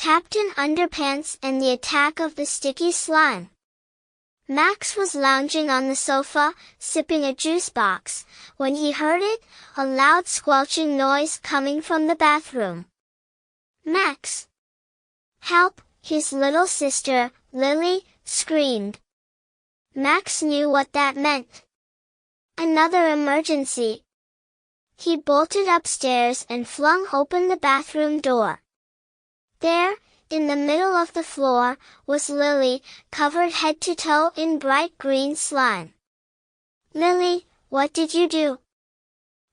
Captain Underpants and the Attack of the Sticky Slime. Max was lounging on the sofa, sipping a juice box, when he heard it, a loud squelching noise coming from the bathroom. Max! Help! His little sister, Lily, screamed. Max knew what that meant. Another emergency. He bolted upstairs and flung open the bathroom door. There, in the middle of the floor, was Lily, covered head to toe in bright green slime. Lily, what did you do?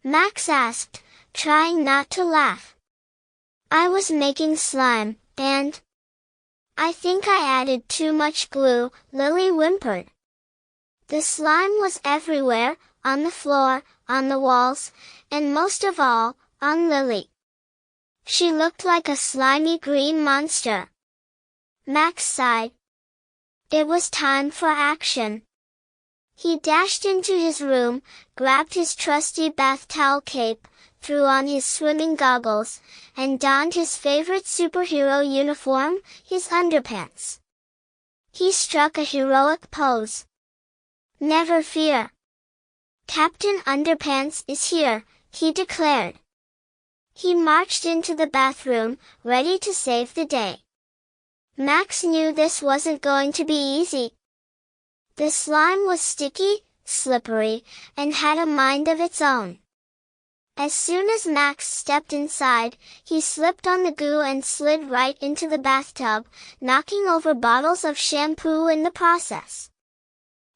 Max asked, trying not to laugh. I was making slime, and I think I added too much glue, Lily whimpered. The slime was everywhere, on the floor, on the walls, and most of all, on Lily. She looked like a slimy green monster. Max sighed. It was time for action. He dashed into his room, grabbed his trusty bath towel cape, threw on his swimming goggles, and donned his favorite superhero uniform, his underpants. He struck a heroic pose. Never fear. Captain Underpants is here, he declared. He marched into the bathroom, ready to save the day. Max knew this wasn't going to be easy. The slime was sticky, slippery, and had a mind of its own. As soon as Max stepped inside, he slipped on the goo and slid right into the bathtub, knocking over bottles of shampoo in the process.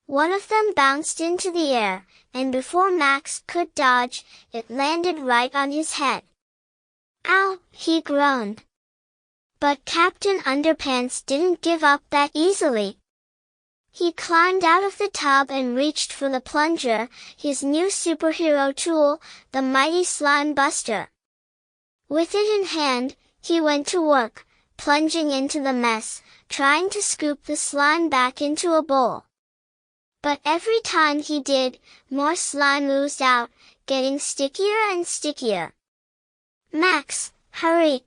One of them bounced into the air, and before Max could dodge, it landed right on his head. Ow, he groaned. But Captain Underpants didn't give up that easily. He climbed out of the tub and reached for the plunger, his new superhero tool, the mighty slime buster. With it in hand, he went to work, plunging into the mess, trying to scoop the slime back into a bowl. But every time he did, more slime oozed out, getting stickier and stickier. Max, hurry!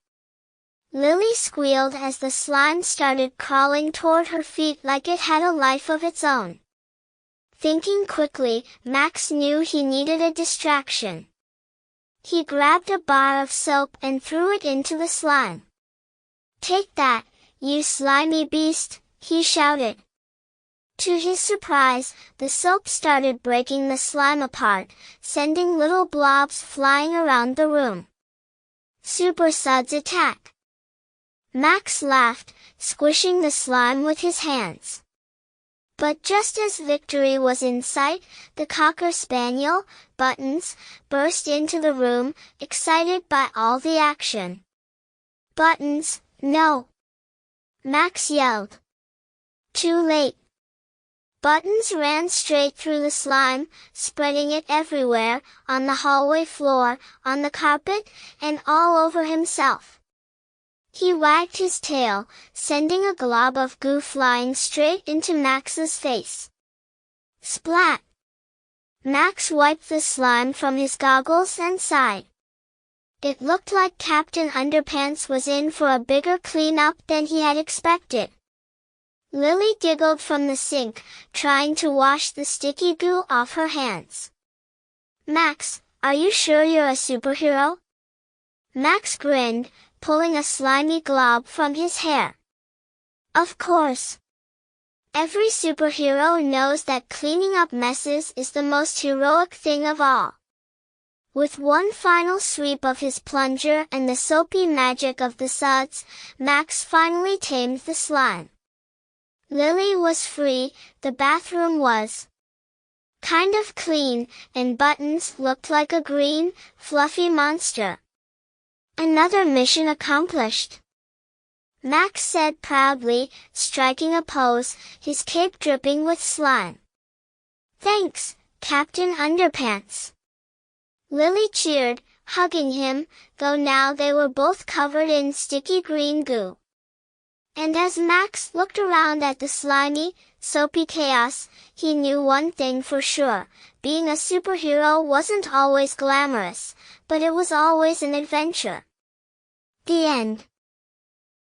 Lily squealed as the slime started crawling toward her feet like it had a life of its own. Thinking quickly, Max knew he needed a distraction. He grabbed a bar of soap and threw it into the slime. Take that, you slimy beast, he shouted. To his surprise, the soap started breaking the slime apart, sending little blobs flying around the room. Super Suds attack! Max laughed, squishing the slime with his hands. But just as victory was in sight, the cocker spaniel, Buttons, burst into the room, excited by all the action. Buttons, no! Max yelled. Too late. Buttons ran straight through the slime, spreading it everywhere, on the hallway floor, on the carpet, and all over himself. He wagged his tail, sending a glob of goo flying straight into Max's face. Splat! Max wiped the slime from his goggles and sighed. It looked like Captain Underpants was in for a bigger cleanup than he had expected. Lily giggled from the sink, trying to wash the sticky goo off her hands. Max, are you sure you're a superhero? Max grinned, pulling a slimy glob from his hair. Of course. Every superhero knows that cleaning up messes is the most heroic thing of all. With one final sweep of his plunger and the soapy magic of the suds, Max finally tamed the slime. Lily was free, the bathroom was kind of clean, and Buttons looked like a green, fluffy monster. Another mission accomplished. Max said proudly, striking a pose, his cape dripping with slime. Thanks, Captain Underpants. Lily cheered, hugging him, though now they were both covered in sticky green goo. And as Max looked around at the slimy, soapy chaos, he knew one thing for sure, being a superhero wasn't always glamorous, but it was always an adventure. The end.